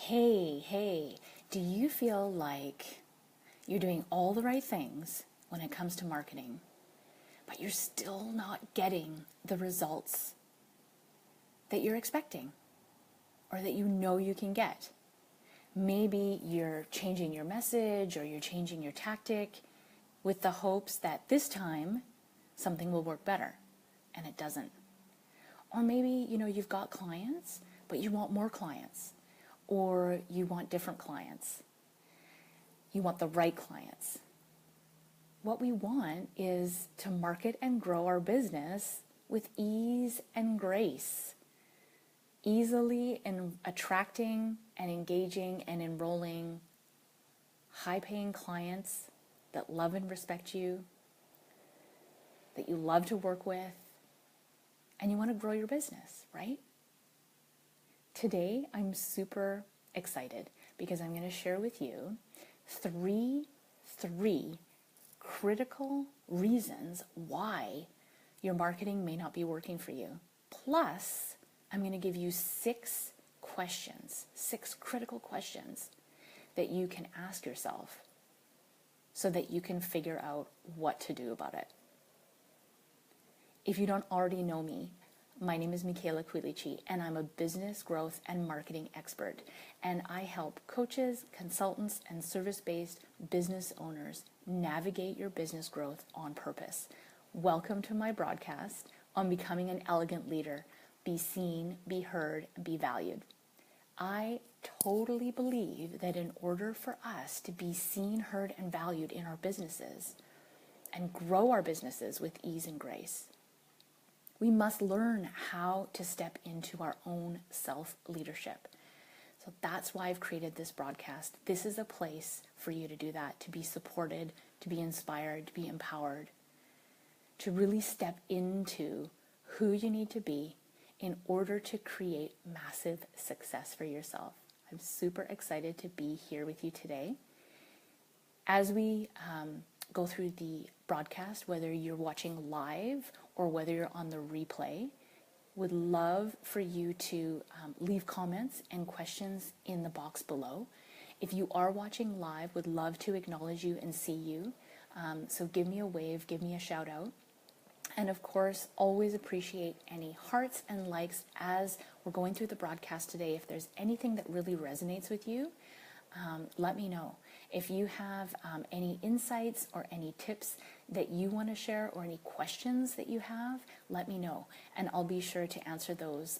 Hey, do you feel like you're doing all the right things when it comes to marketing, but you're still not getting the results that you're expecting or that you know you can get? Maybe you're changing your message or you're changing your tactic with the hopes that this time something will work better, and it doesn't. Or maybe, you've got clients, but you want more clients, or you want different clients. You want the right clients. What we want is to market and grow our business with ease and grace, easily in attracting and engaging and enrolling high-paying clients that love and respect you, that you love to work with, and you want to grow your business, right? Today, I'm super excited because I'm going to share with you three critical reasons why your marketing may not be working for you. Plus, I'm going to give you six critical questions that you can ask yourself so that you can figure out what to do about it. If you don't already know me, my name is Michela Quilici, and I'm a business growth and marketing expert. And I help coaches, consultants, and service-based business owners navigate your business growth on purpose. Welcome to my broadcast on becoming an elegant leader. Be seen, be heard, and be valued. I totally believe that in order for us to be seen, heard, and valued in our businesses and grow our businesses with ease and grace, we must learn how to step into our own self-leadership. So that's why I've created this broadcast. This is a place for you to do that, to be supported, to be inspired, to be empowered, to really step into who you need to be in order to create massive success for yourself. I'm super excited to be here with you today. As we go through the broadcast, whether you're watching live or whether you're on the replay, would love for you to leave comments and questions in the box below. If you are watching live, would love to acknowledge you and see you. So give me a wave, give me a shout out. And of course, always appreciate any hearts and likes as we're going through the broadcast today. If there's anything that really resonates with you, let me know. If you have any insights or any tips that you want to share or any questions that you have, let me know. And I'll be sure to answer those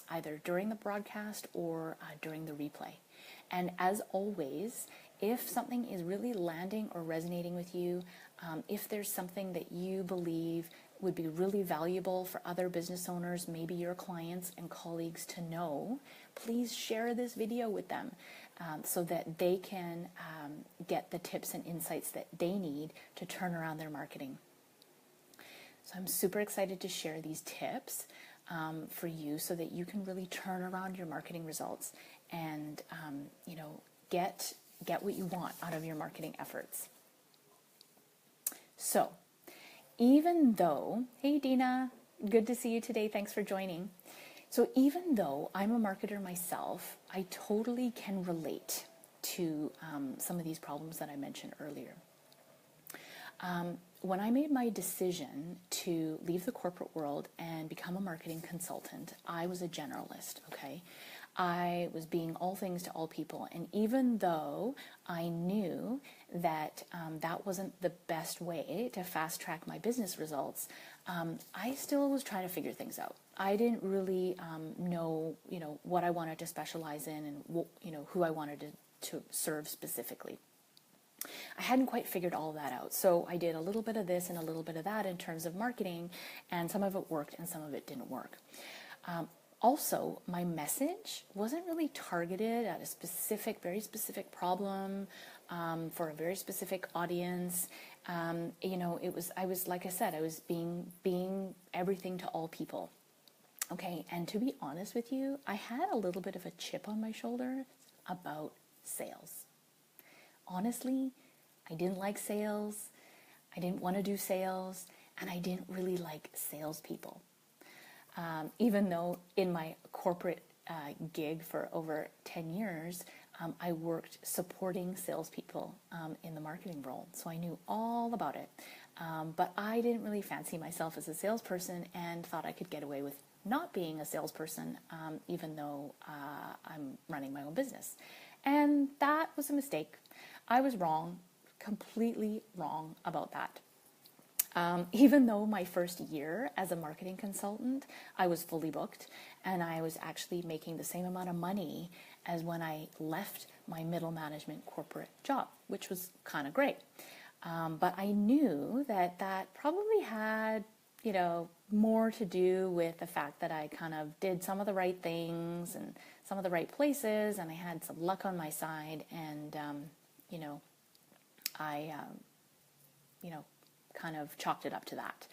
either during the broadcast or during the replay. And as always, if something is really landing or resonating with you, if there's something that you believe would be really valuable for other business owners, maybe your clients and colleagues to know, please share this video with them so that they can get the tips and insights that they need to turn around their marketing. So I'm super excited to share these tips for you so that you can really turn around your marketing results and get what you want out of your marketing efforts. So, even though, hey Dina, good to see you today, thanks for joining. So even though I'm a marketer myself, I totally can relate to some of these problems that I mentioned earlier. When I made my decision to leave the corporate world and become a marketing consultant, I was a generalist, okay? I was being all things to all people. And even though I knew that that wasn't the best way to fast track my business results, I still was trying to figure things out. I didn't really know, what I wanted to specialize in and, who I wanted to serve specifically. I hadn't quite figured all of that out. So I did a little bit of this and a little bit of that in terms of marketing, and some of it worked and some of it didn't work. Also, my message wasn't really targeted at a very specific problem for a very specific audience. I was like I said, I was being everything to all people. Okay, and to be honest with you, I had a little bit of a chip on my shoulder about sales. Honestly, I didn't like sales. I didn't want to do sales, and I didn't really like salespeople. Even though in my corporate gig for over 10 years, I worked supporting salespeople in the marketing role. So I knew all about it. But I didn't really fancy myself as a salesperson and thought I could get away with not being a salesperson, even though I'm running my own business. And that was a mistake. I was wrong, completely wrong about that. Even though my first year as a marketing consultant, I was fully booked and I was actually making the same amount of money as when I left my middle management corporate job, which was kind of great. But I knew that that probably had, more to do with the fact that I kind of did some of the right things and some of the right places, and I had some luck on my side, and, I, kind of chalked it up to that.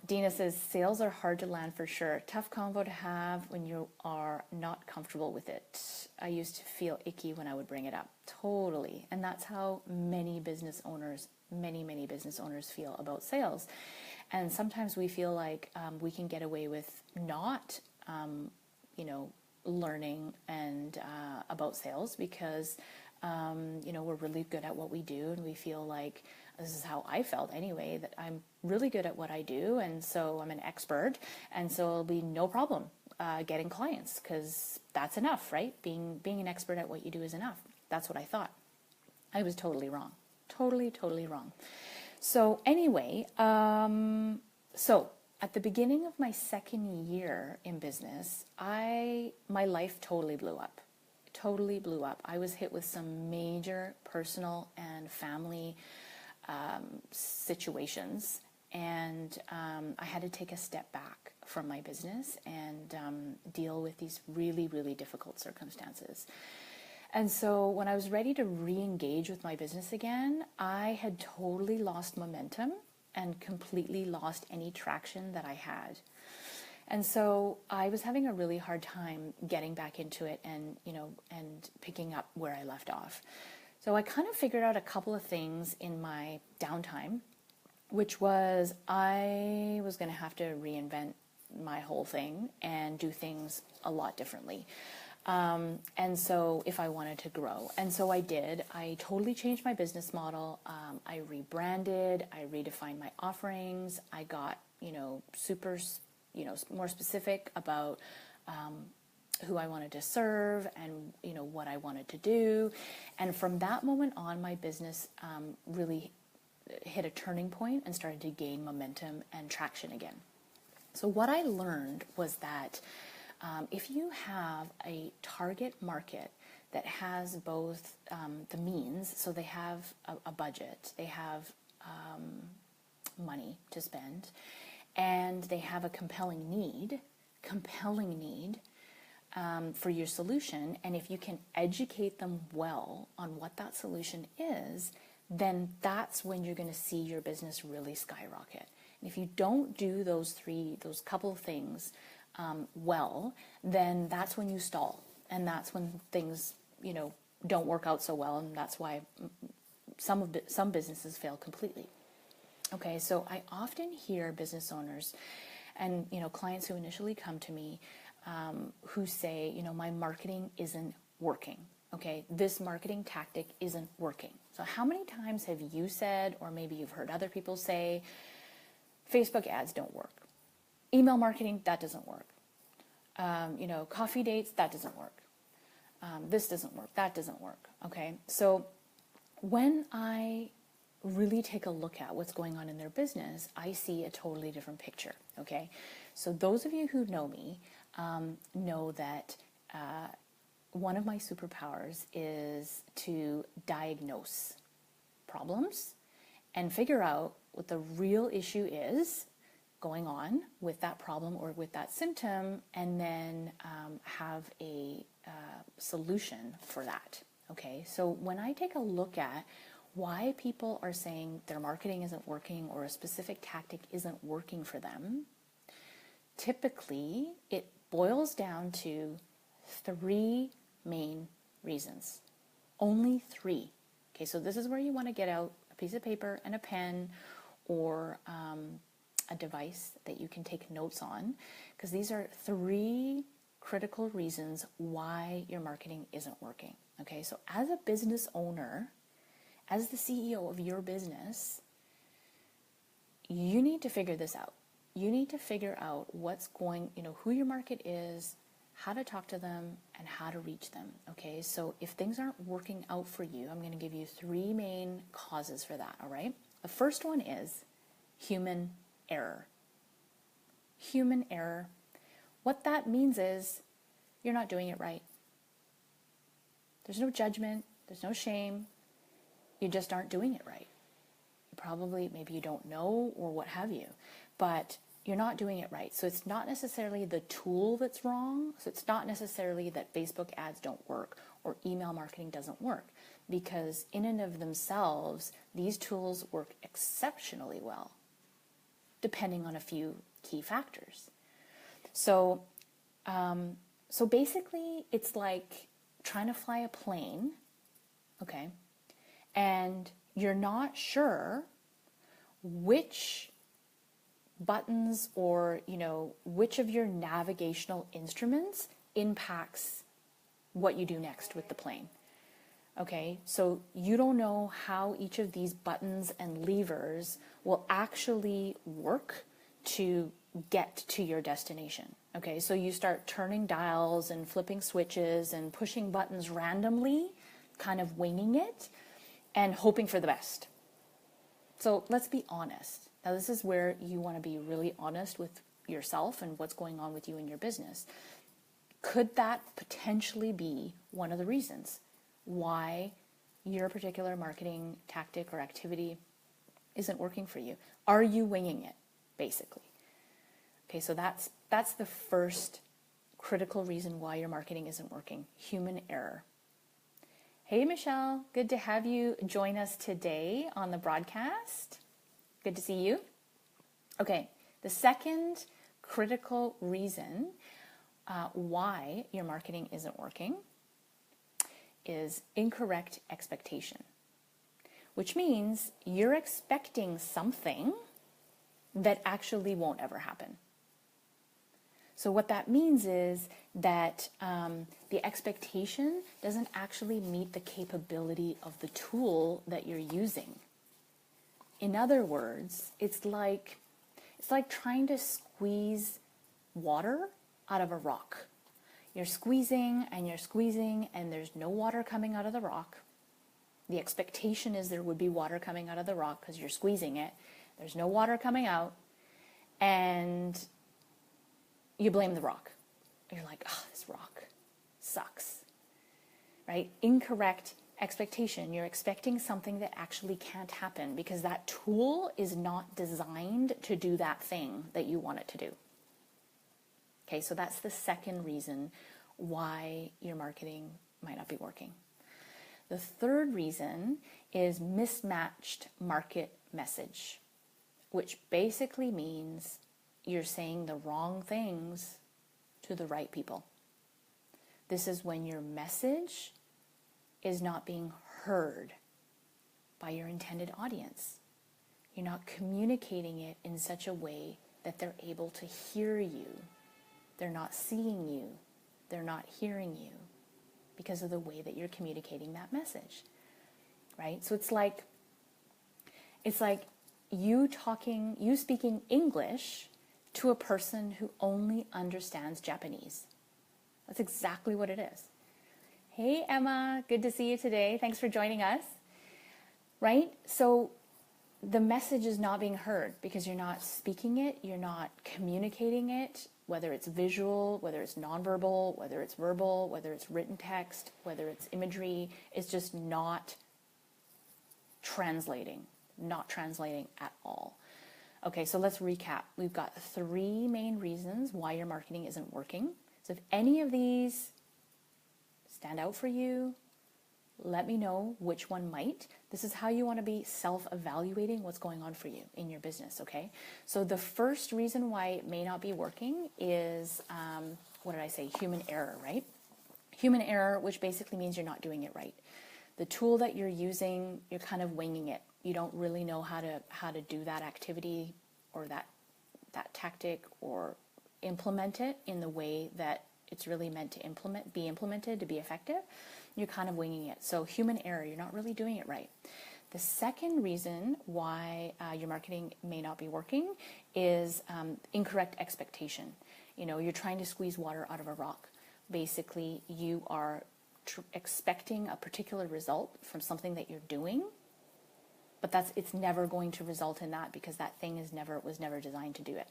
Dina says, sales are hard to land for sure. Tough convo to have when you are not comfortable with it. I used to feel icky when I would bring it up. Totally. And that's how many business owners feel about sales. And sometimes we feel like we can get away with not, learning and about sales because, we're really good at what we do, and we feel like, this is how I felt anyway, that I'm really good at what I do, and so I'm an expert, and so it'll be no problem getting clients, because that's enough, right? Being an expert at what you do is enough. That's what I thought. I was totally wrong. Totally wrong. So anyway, so at the beginning of my second year in business, my life totally blew up. I was hit with some major personal and family situations, and I had to take a step back from my business and deal with these really, really difficult circumstances. And so when I was ready to re-engage with my business again, I had totally lost momentum and completely lost any traction that I had. And so I was having a really hard time getting back into it and, and picking up where I left off. So I kind of figured out a couple of things in my downtime, which was I was going to have to reinvent my whole thing and do things a lot differently. And so if I wanted to grow. And so I did. I totally changed my business model. I rebranded. I redefined my offerings. I got, super, more specific about who I wanted to serve and, what I wanted to do. And from that moment on, my business really hit a turning point and started to gain momentum and traction again. So what I learned was that if you have a target market that has both the means, so they have a budget, they have money to spend, and they have a compelling need for your solution, and if you can educate them well on what that solution is, then that's when you're going to see your business really skyrocket. And if you don't do those couple of things well, then that's when you stall, and that's when things, don't work out so well, and that's why some businesses fail completely. Okay, so I often hear business owners and, clients who initially come to me who say, my marketing isn't working. Okay, this marketing tactic isn't working. So how many times have you said, or maybe you've heard other people say, Facebook ads don't work. Email marketing, that doesn't work. Coffee dates, that doesn't work. This doesn't work, that doesn't work. Okay, so when I really take a look at what's going on in their business, I see a totally different picture. Okay, so those of you who know me know that one of my superpowers is to diagnose problems and figure out what the real issue is going on with that problem or with that symptom, and then have a solution for that. Okay, so when I take a look at why people are saying their marketing isn't working or a specific tactic isn't working for them, typically it boils down to 3 main reasons. Only 3. Okay, so this is where you want to get out a piece of paper and a pen, or a device that you can take notes on, because these are 3 critical reasons why your marketing isn't working. Okay, so as a business owner, as the CEO of your business, you need to figure this out. You need to figure out who your market is, how to talk to them, and how to reach them. Okay, so if things aren't working out for you, I'm going to give you 3 main causes for that. All right, the first one is human error. Human error. What that means is you're not doing it right. There's no judgment, there's no shame. You just aren't doing it right. Maybe you don't know or what have you, but you're not doing it right. So it's not necessarily the tool that's wrong. So it's not necessarily that Facebook ads don't work or email marketing doesn't work, because in and of themselves, these tools work exceptionally well, depending on a few key factors. So basically it's like trying to fly a plane, okay, and you're not sure which buttons or, which of your navigational instruments impacts what you do next with the plane. Okay, so you don't know how each of these buttons and levers will actually work to get to your destination. Okay, so you start turning dials and flipping switches and pushing buttons randomly, kind of winging it and hoping for the best. So let's be honest. Now, this is where you want to be really honest with yourself and what's going on with you in your business. Could that potentially be one of the reasons why your particular marketing tactic or activity isn't working for you? Are you winging it, basically? Okay, so that's the first critical reason why your marketing isn't working: human error. Hey, Michelle, good to have you join us today on the broadcast. Good to see you. Okay, the second critical reason why your marketing isn't working is incorrect expectation, which means you're expecting something that actually won't ever happen. So what that means is that the expectation doesn't actually meet the capability of the tool that you're using. In other words, it's like trying to squeeze water out of a rock. You're squeezing and there's no water coming out of the rock. The expectation is there would be water coming out of the rock because you're squeezing it. There's no water coming out, and you blame the rock. You're like, oh, this rock sucks, right? Incorrect expectation. You're expecting something that actually can't happen because that tool is not designed to do that thing that you want it to do. Okay, so that's the second reason why your marketing might not be working. The third reason is mismatched market message, which basically means you're saying the wrong things to the right people. This is when your message is not being heard by your intended audience. You're not communicating it in such a way that they're able to hear you. They're not seeing you. They're not hearing you because of the way that you're communicating that message, right? So it's like you speaking English to a person who only understands Japanese. That's exactly what it is. Hey, Emma, good to see you today. Thanks for joining us. Right? So the message is not being heard because you're not speaking it, you're not communicating it, whether it's visual, whether it's nonverbal, whether it's verbal, whether it's written text, whether it's imagery. It's just not translating at all. Okay, so let's recap. We've got 3 main reasons why your marketing isn't working. So if any of these stand out for you, let me know which one might. This is how you want to be self-evaluating what's going on for you in your business, okay? So the first reason why it may not be working is, human error, right? Human error, which basically means you're not doing it right. The tool that you're using, you're kind of winging it. You don't really know how to do that activity or that tactic or implement it in the way that it's really meant to be implemented, to be effective, you're kind of winging it. So human error, you're not really doing it right. The second reason why your marketing may not be working is incorrect expectation. You're trying to squeeze water out of a rock. Basically, you are expecting a particular result from something that you're doing, but it's never going to result in that because that thing was never designed to do it.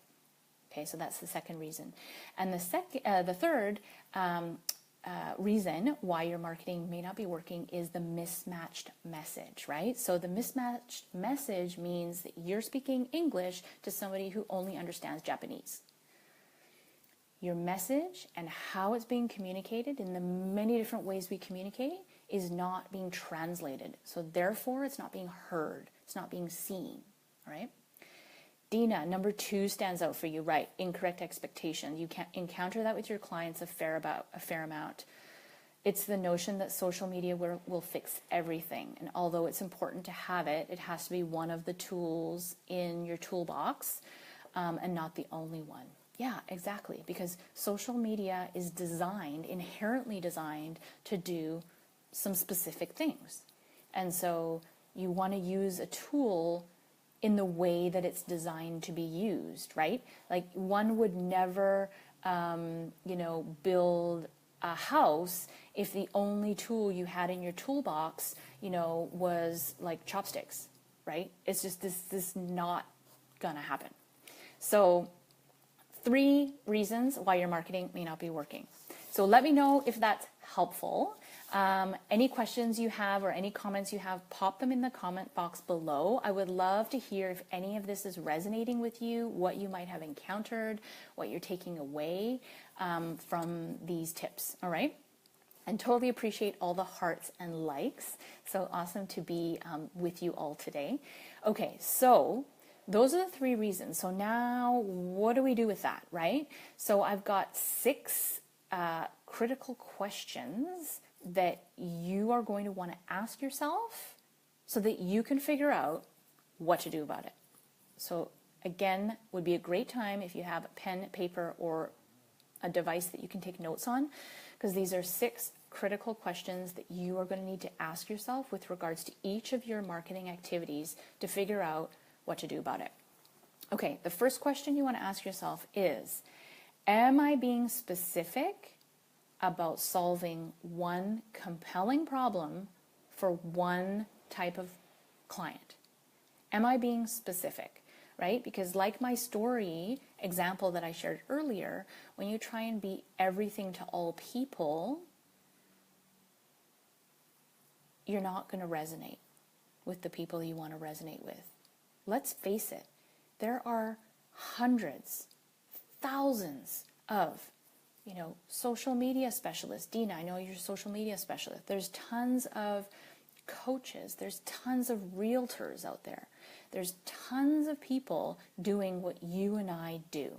Okay, so that's the second reason. And the third reason why your marketing may not be working is the mismatched message, right? So the mismatched message means that you're speaking English to somebody who only understands Japanese. Your message and how it's being communicated in the many different ways we communicate is not being translated. So therefore, it's not being heard. It's not being seen, all right? Dina, number 2 stands out for you, right? Incorrect expectation. You can encounter that with your clients a fair amount. It's the notion that social media will fix everything. And although it's important to have it, it has to be one of the tools in your toolbox and not the only one. Yeah, exactly. Because social media is inherently designed to do some specific things. And so you want to use a tool in the way that it's designed to be used, right? Like one would never, build a house if the only tool you had in your toolbox, was like chopsticks, right? It's just this not gonna happen. So 3 reasons why your marketing may not be working. So let me know if that's helpful. Any questions you have or any comments you have, pop them in the comment box below. I would love to hear if any of this is resonating with you, what you might have encountered, what you're taking away from these tips, all right? And totally appreciate all the hearts and likes. So awesome to be with you all today. Okay, so those are the 3 reasons. So now what do we do with that, right? So I've got 6 critical questions that you are going to want to ask yourself so that you can figure out what to do about it. So again, would be a great time if you have a pen, paper, or a device that you can take notes on, because these are 6 critical questions that you are going to need to ask yourself with regards to each of your marketing activities to figure out what to do about it. Okay, the first question you want to ask yourself is, am I being specific about solving one compelling problem for one type of client? Am I being specific, right? Because like my story example that I shared earlier, when you try and be everything to all people, you're not going to resonate with the people you want to resonate with. Let's face it, there are hundreds, thousands of social media specialists. Dina, I know you're a social media specialist. There's tons of coaches. There's tons of realtors out there. There's tons of people doing what you and I do,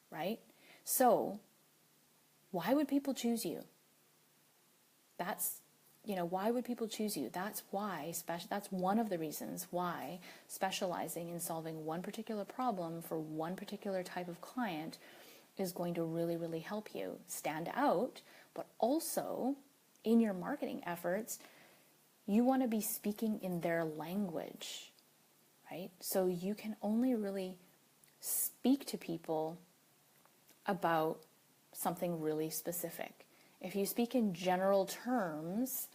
right? So why would people choose you? Why would people choose you? That's one of the reasons why specializing in solving one particular problem for one particular type of client is going to really, really help you stand out. But also in your marketing efforts, you want to be speaking in their language, right? So you can only really speak to people about something really specific. If you speak in general terms,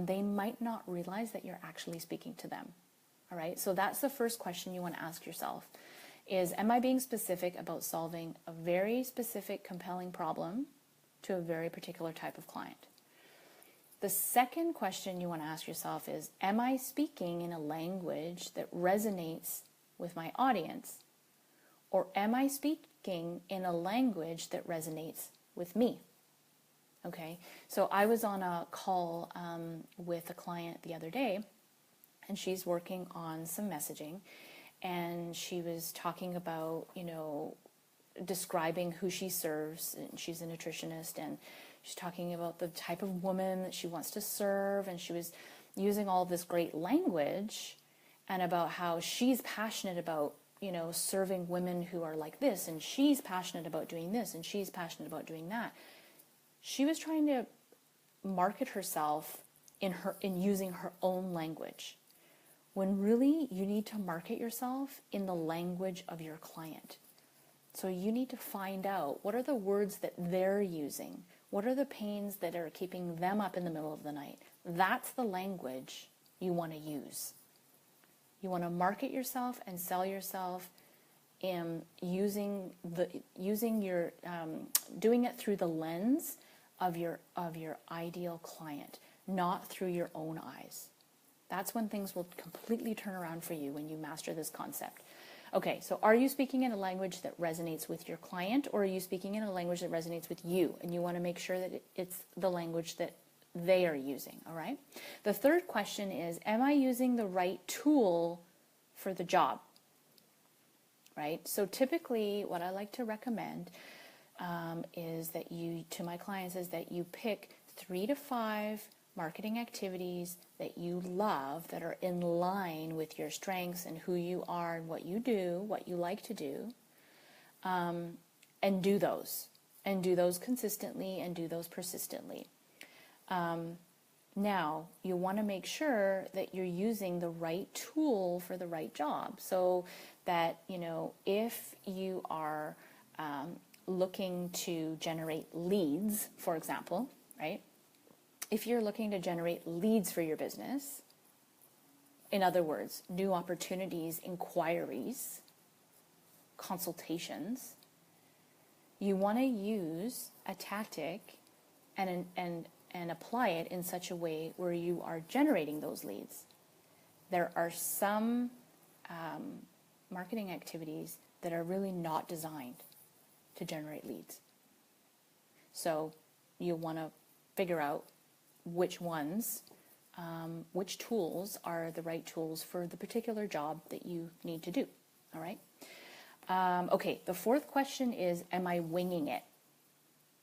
they might not realize that you're actually speaking to them. All right, so that's the first question you want to ask yourself is, am I being specific about solving a very specific, compelling problem to a very particular type of client? The second question you want to ask yourself is, am I speaking in a language that resonates with my audience? Or am I speaking in a language that resonates with me? Okay, so I was on a call with a client the other day, and she's working on some messaging, and she was talking about, describing who she serves, and she's a nutritionist, and she's talking about the type of woman that she wants to serve, and she was using all this great language and about how she's passionate about, serving women who are like this, and she's passionate about doing this, and she's passionate about doing that. She was trying to market herself in using her own language, when really you need to market yourself in the language of your client. So you need to find out, what are the words that they're using? What are the pains that are keeping them up in the middle of the night? That's the language you want to use. You want to market yourself and sell yourself in doing it through the lens of your ideal client, not through your own eyes. That's when things will completely turn around for you, when you master this concept. Okay, so are you speaking in a language that resonates with your client, or are you speaking in a language that resonates with you? And you want to make sure that it's the language that they are using, all right? The third question is, am I using the right tool for the job? Right? So typically what I like to recommend is that to my clients, is that you pick 3 to 5 marketing activities that you love, that are in line with your strengths and who you are and what you do, what you like to do, and do those. And do those consistently and do those persistently. Now, you want to make sure that you're using the right tool for the right job, so that, if you are looking to generate leads, for example, right? If you're looking to generate leads for your business, in other words, new opportunities, inquiries, consultations, you want to use a tactic and apply it in such a way where you are generating those leads. There are some marketing activities that are really not designed to generate leads. So you'll want to figure out which ones, which tools are the right tools for the particular job that you need to do, all right? Okay, the fourth question is, am I winging it?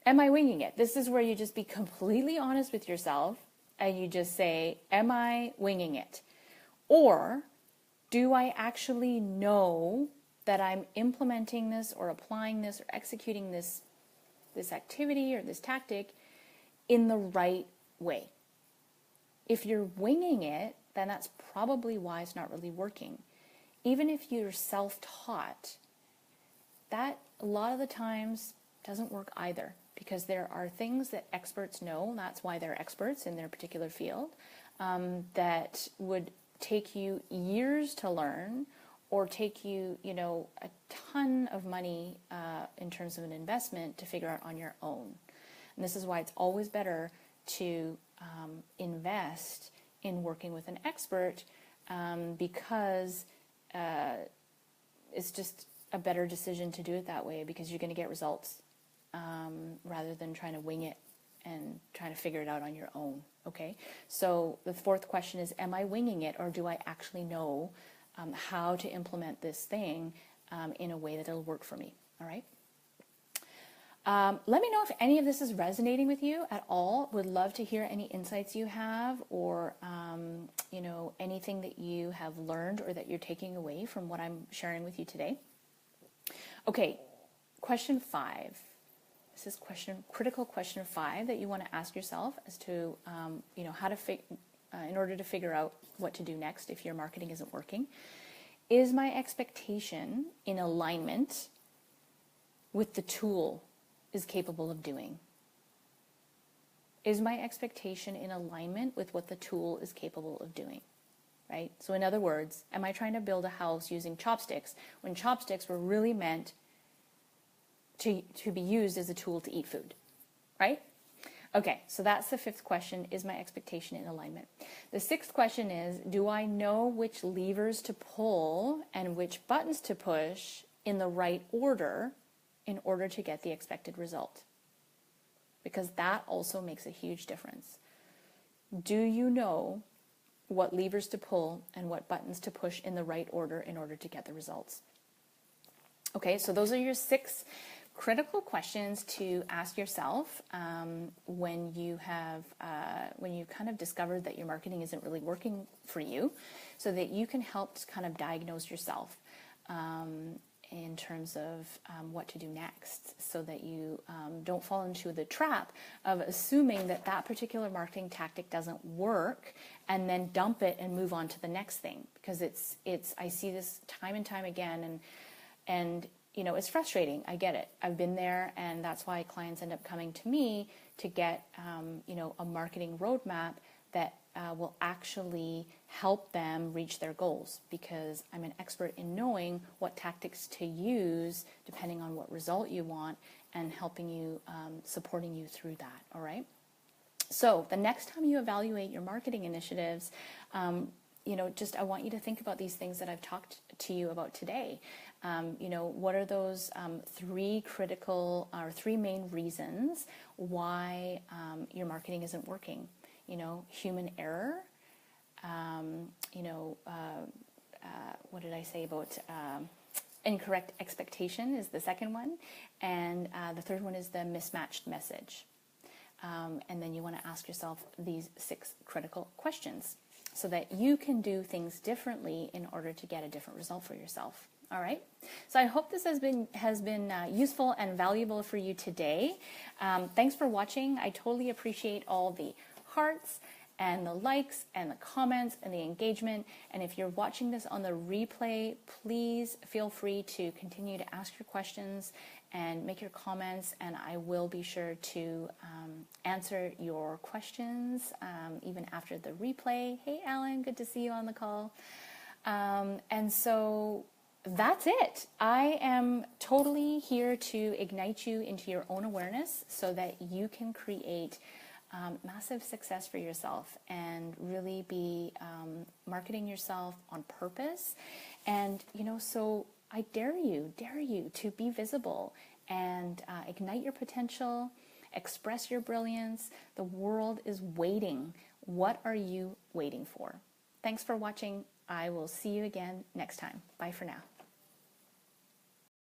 Am I winging it? This is where you just be completely honest with yourself and you just say, am I winging it? Or do I actually know that I'm implementing this or applying this or executing this activity or this tactic in the right way? If you're winging it, then that's probably why it's not really working. Even if you're self-taught, that a lot of the times doesn't work either, because there are things that experts know, that's why they're experts in their particular field, that would take you years to learn, or take you, a ton of money in terms of an investment to figure out on your own. And this is why it's always better to invest in working with an expert, because it's just a better decision to do it that way, because you're going to get results rather than trying to wing it and trying to figure it out on your own. Okay, so the fourth question is, am I winging it, or do I actually know how to implement this thing in a way that it'll work for me? All right. Let me know if any of this is resonating with you at all. Would love to hear any insights you have, or anything that you have learned or that you're taking away from what I'm sharing with you today. Okay, question 5. This is critical question 5 that you want to ask yourself as to how to in order to figure out what to do next if your marketing isn't working. Is my expectation in alignment with the tool is capable of doing? Is my expectation in alignment with what the tool is capable of doing? Right? So in other words, am I trying to build a house using chopsticks when chopsticks were really meant to be used as a tool to eat food? Right? Okay, so that's the 5th question. Is my expectation in alignment? The 6th question is, do I know which levers to pull and which buttons to push in the right order in order to get the expected result? Because that also makes a huge difference. Do you know what levers to pull and what buttons to push in the right order in order to get the results? Okay, so those are your 6 critical questions to ask yourself when you kind of discovered that your marketing isn't really working for you, so that you can help to kind of diagnose yourself in terms of what to do next, so that you don't fall into the trap of assuming that that particular marketing tactic doesn't work and then dump it and move on to the next thing. Because I see this time and time again, and you know, it's frustrating. I get it. I've been there, and that's why clients end up coming to me to get you know, a marketing roadmap that will actually help them reach their goals, because I'm an expert in knowing what tactics to use depending on what result you want, and helping you, supporting you through that. All right. So the next time you evaluate your marketing initiatives, you know, I want you to think about these things that I've talked to you about today. You know, what are those three main reasons why your marketing isn't working? You know, human error. You know, what did I say about incorrect expectation is the second one, and the third one is the mismatched message. And then you want to ask yourself these 6 critical questions, so that you can do things differently in order to get a different result for yourself. All right. So I hope this has been useful and valuable for you today. Thanks for watching. I totally appreciate all the hearts and the likes and the comments and the engagement. And if you're watching this on the replay, please feel free to continue to ask your questions and make your comments, and I will be sure to answer your questions even after the replay. Hey, Alan, good to see you on the call. And so that's it. I am totally here to ignite you into your own awareness, so that you can create massive success for yourself and really be marketing yourself on purpose. And, you know, so I dare you to be visible and ignite your potential, express your brilliance. The world is waiting. What are you waiting for? Thanks for watching. I will see you again next time. Bye for now.